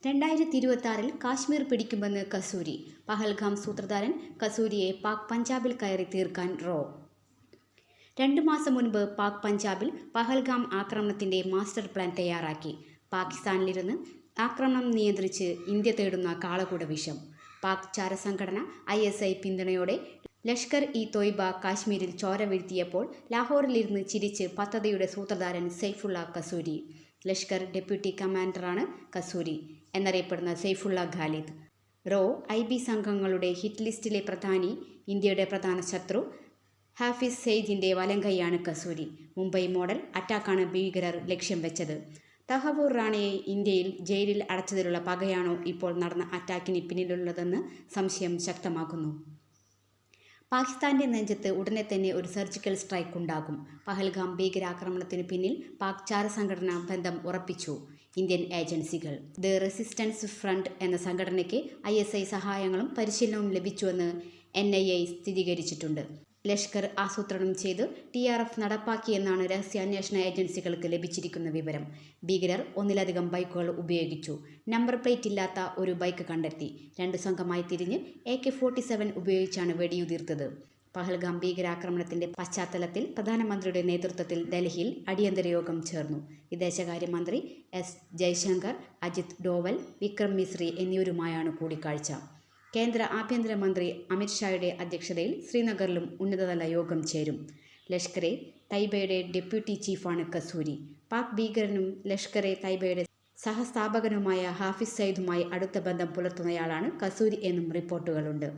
2026 കാശ്മീർ പിടിക്കുമെന്ന് കസൂരി. പഹൽഗാം സൂത്രധാരൻ കസൂരിയെ പാക് പഞ്ചാബിൽ കയറി തീർക്കാൻ റോ. 2 മാസം മുൻപ് പാക് പഞ്ചാബിൽ പഹൽഗാം ആക്രമണത്തിന്റെ മാസ്റ്റർ പ്ലാൻ തയ്യാറാക്കി. പാകിസ്ഥാനിലിരുന്ന് ആക്രമണം നിയന്ത്രിച്ച് ഇന്ത്യ തേടുന്ന കാളകൂട വിഷം. പാക് ചാരസംഘടന ISI പിന്തുണയോടെ ലഷ്കർ ഇ തോയ്ബ കാശ്മീരിൽ ചോര വീഴ്ത്തിയപ്പോൾ ലാഹോറിലിരുന്ന് ചിരിച്ച് പദ്ധതിയുടെ സൂത്രധാരൻ സൈഫുള്ള കസൂരി. ലഷ്കർ ഡെപ്യൂട്ടി കമാൻഡറാണ് കസൂരി എന്നറിയപ്പെടുന്ന സൈഫുള്ള ഖാലിദ്. റോ IB സംഘങ്ങളുടെ ഹിറ്റ് ലിസ്റ്റിലെ പ്രധാനി. ഇന്ത്യയുടെ പ്രധാന ശത്രു ഹാഫിസ് സെയ്ദിൻ്റെ വലങ്കൈയാണ് കസൂരി. മുംബൈ മോഡൽ അറ്റാക്കാണ് ഭീകരർ ലക്ഷ്യം വെച്ചത്. തഹവൂർ റാണയെ ഇന്ത്യയിൽ ജയിലിൽ അടച്ചതിലുള്ള പകയാണോ ഇപ്പോൾ നടന്ന അറ്റാക്കിന് പിന്നിലുള്ളതെന്ന് സംശയം ശക്തമാക്കുന്നു. പാകിസ്ഥാന്റെ നെഞ്ചത്ത് ഉടനെ തന്നെ ഒരു സർജിക്കൽ സ്ട്രൈക്ക് ഉണ്ടാകും. പഹൽഗാം ഭീകരാക്രമണത്തിന് പിന്നിൽ പാക് ചാരസംഘടന ബന്ധം ഉറപ്പിച്ചു ഇന്ത്യൻ ഏജൻസികൾ. ദ റെസിസ്റ്റൻസ് ഫ്രണ്ട് എന്ന സംഘടനയ്ക്ക് ISI സഹായങ്ങളും പരിശീലനവും ലഭിച്ചുവെന്ന് NIA സ്ഥിരീകരിച്ചിട്ടുണ്ട്. ലഷ്കർ ആസൂത്രണം ചെയ്ത് TRF നടപ്പാക്കിയെന്നാണ് രഹസ്യാന്വേഷണ ഏജൻസികൾക്ക് ലഭിച്ചിരിക്കുന്ന വിവരം. ഭീകരർ ഒന്നിലധികം ബൈക്കുകൾ ഉപയോഗിച്ചു. നമ്പർ പ്ലേറ്റ് ഇല്ലാത്ത ഒരു ബൈക്ക് കണ്ടെത്തി. 2 സംഘമായി തിരിഞ്ഞ് AK-47 ഉപയോഗിച്ചാണ് വെടിയുതിർത്തത്. പഹൽഗാം ഭീകരാക്രമണത്തിന്റെ പശ്ചാത്തലത്തിൽ പ്രധാനമന്ത്രിയുടെ നേതൃത്വത്തിൽ ഡൽഹിയിൽ അടിയന്തര യോഗം ചേർന്നു. വിദേശകാര്യമന്ത്രി S ജയശങ്കർ, അജിത് ഡോവൽ, വിക്രം മിസ്രി എന്നിവരുമായാണ് കൂടിക്കാഴ്ച. കേന്ദ്ര ആഭ്യന്തരമന്ത്രി അമിത് ഷായുടെ അധ്യക്ഷതയിൽ ശ്രീനഗറിലും ഉന്നതതല യോഗം ചേരും. ലഷ്കറെ തൈബയുടെ ഡെപ്യൂട്ടി ചീഫാണ് കസൂരി. പാക് ഭീകരനും ലഷ്കറെ തൈബയുടെ സഹസ്ഥാപകനുമായ ഹാഫിസ് സയ്യിദുമായി അടുത്ത ബന്ധം പുലർത്തുന്നയാളാണ് കസൂരി എന്നും റിപ്പോർട്ടുകളുണ്ട്.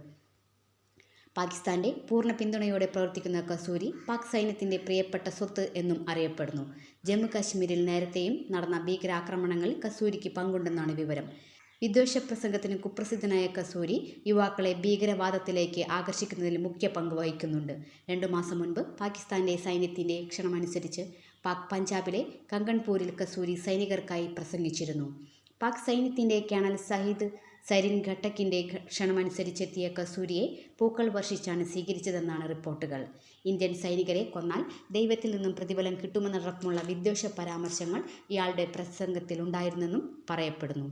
പാകിസ്ഥാന്റെ പൂർണ്ണ പിന്തുണയോടെ പ്രവർത്തിക്കുന്ന കസൂരി പാക് സൈന്യത്തിന്റെ പ്രിയപ്പെട്ട സ്വത്ത് എന്നും അറിയപ്പെടുന്നു. ജമ്മു കാശ്മീരിൽ നേരത്തെയും നടന്ന ഭീകരാക്രമണങ്ങളിൽ കസൂരിക്ക് പങ്കുണ്ടെന്നാണ് വിവരം. വിദ്വേഷ പ്രസംഗത്തിന് കുപ്രസിദ്ധനായ കസൂരി യുവാക്കളെ ഭീകരവാദത്തിലേക്ക് ആകർഷിക്കുന്നതിൽ മുഖ്യ പങ്ക് വഹിക്കുന്നുണ്ട്. 2 മാസം മുൻപ് പാകിസ്ഥാന്റെ സൈന്യത്തിന്റെ ക്ഷണമനുസരിച്ച് പാക് പഞ്ചാബിലെ കങ്കൺപൂരിൽ കസൂരി സൈനികർക്കായി പ്രസംഗിച്ചിരുന്നു. പാക് സൈന്യത്തിന്റെ കേണൽ സയ്യിദ് സരിൻ ഘട്ടക്കിന്റെ ക്ഷണമനുസരിച്ചെത്തിയ കസൂരിയെ പൂക്കൾ വർഷിച്ചാണ് സ്വീകരിച്ചതെന്നാണ് റിപ്പോർട്ടുകൾ. ഇന്ത്യൻ സൈനികരെ കൊന്നാൽ ദൈവത്തിൽ നിന്നും പ്രതിഫലം കിട്ടുമെന്നടക്കമുള്ള വിദ്വേഷ പരാമർശങ്ങൾ ഇയാളുടെ പ്രസംഗത്തിലുണ്ടായിരുന്നെന്നും പറയപ്പെടുന്നു.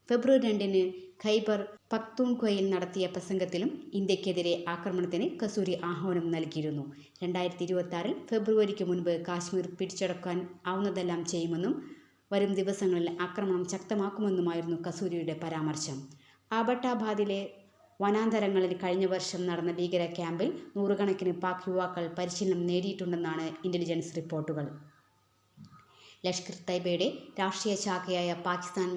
ഫെബ്രുവരി 2 ഖൈബർ പക്തൂൺഖ്വയിൽ നടത്തിയ പ്രസംഗത്തിലും ഇന്ത്യക്കെതിരെ ആക്രമണത്തിന് കസൂരി ആഹ്വാനം നൽകിയിരുന്നു. 2026 ഫെബ്രുവരിക്ക് മുൻപ് കാശ്മീർ പിടിച്ചടക്കാൻ ആവുന്നതെല്ലാം ചെയ്യുമെന്നും വരും ദിവസങ്ങളിൽ ആക്രമണം ശക്തമാക്കുമെന്നുമായിരുന്നു കസൂരിയുടെ പരാമർശം. ആബട്ടാബാദിലെ വനാന്തരങ്ങളിൽ കഴിഞ്ഞ വർഷം നടന്ന ഭീകര ക്യാമ്പിൽ നൂറുകണക്കിന് പാക് യുവാക്കൾ പരിശീലനം നേടിയിട്ടുണ്ടെന്നാണ് ഇന്റലിജൻസ് റിപ്പോർട്ടുകൾ. ലഷ്കർ തൈബയുടെ രാഷ്ട്രീയ ശാഖയായ പാകിസ്ഥാൻ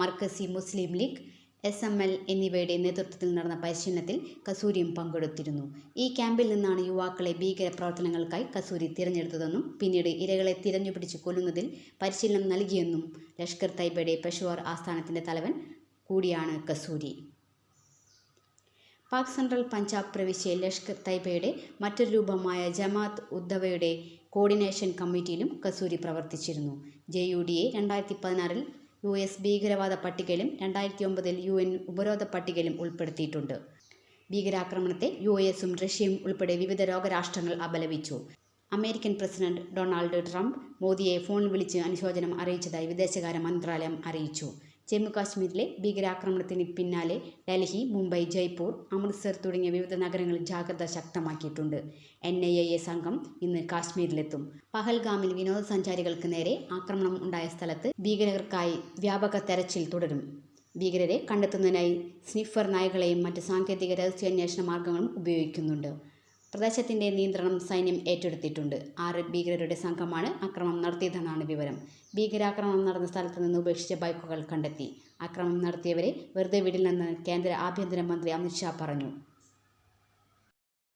മർക്കസി മുസ്ലിം ലീഗ് SML എന്നിവയുടെ നേതൃത്വത്തിൽ നടന്ന പരിശീലനത്തിൽ കസൂരിയും പങ്കെടുത്തിരുന്നു. ഈ ക്യാമ്പിൽ നിന്നാണ് യുവാക്കളെ ഭീകര പ്രവർത്തനങ്ങൾക്കായി കസൂരി തിരഞ്ഞെടുത്തതെന്നും പിന്നീട് ഇരകളെ തിരഞ്ഞുപിടിച്ച് കൊല്ലുന്നതിൽ പരിശീലനം നൽകിയെന്നും ലഷ്കർ തൈബയുടെ പെഷവാർ ആസ്ഥാനത്തിന്റെ തലവൻ കൂടിയാണ് കസൂരി. പാക് സെൻട്രൽ പഞ്ചാബ് പ്രവിശ്യയിൽ ലഷ്കർ തൈബയുടെ മറ്റൊരു രൂപമായ ജമാഅത്ത് ഉദ്ദവയുടെ കോർഡിനേഷൻ കമ്മിറ്റിയിലും കസൂരി പ്രവർത്തിച്ചിരുന്നു. JUDയെ 2016 US ഭീകരവാദ പട്ടികയിലും 2009 UN ഉപരോധ പട്ടികയിലും ഉൾപ്പെടുത്തിയിട്ടുണ്ട്. ഭീകരാക്രമണത്തെ USഉം റഷ്യയും ഉൾപ്പെടെ വിവിധ ലോകരാഷ്ട്രങ്ങൾ അപലപിച്ചു. അമേരിക്കൻ പ്രസിഡന്റ് ഡൊണാൾഡ് ട്രംപ് മോദിയെ ഫോണിൽ വിളിച്ച് അനുശോചനം അറിയിച്ചതായി വിദേശകാര്യ മന്ത്രാലയം അറിയിച്ചു. ജമ്മു കാശ്മീരിലെ ഭീകരാക്രമണത്തിന് പിന്നാലെ ഡൽഹി, മുംബൈ, ജയ്പൂർ, അമൃത്സർ തുടങ്ങിയ വിവിധ നഗരങ്ങളിൽ ജാഗ്രത ശക്തമാക്കിയിട്ടുണ്ട്. NIA സംഘം ഇന്ന് കാശ്മീരിലെത്തും. പഹൽഗാമിൽ വിനോദസഞ്ചാരികൾക്ക് നേരെ ആക്രമണം ഉണ്ടായ സ്ഥലത്ത് ഭീകരർക്കായി വ്യാപക തെരച്ചിൽ തുടരും. ഭീകരരെ കണ്ടെത്തുന്നതിനായി സ്നിഫർ നായകളെയും മറ്റ് സാങ്കേതിക രഹസ്യാന്വേഷണ മാർഗങ്ങളും ഉപയോഗിക്കുന്നുണ്ട്. പ്രദേശത്തിന്റെ നിയന്ത്രണം സൈന്യം ഏറ്റെടുത്തിട്ടുണ്ട്. 6 ഭീകരരുടെ സംഘമാണ് ആക്രമണം നടത്തിയതെന്നാണ് വിവരം. ഭീകരാക്രമണം നടന്ന സ്ഥലത്ത് നിന്ന് ഉപേക്ഷിച്ച ബൈക്കുകൾ കണ്ടെത്തി. ആക്രമണം നടത്തിയവരെ വെറുതെ വിടില്ലെന്ന് കേന്ദ്ര ആഭ്യന്തര മന്ത്രി അമിത് ഷാ പറഞ്ഞു.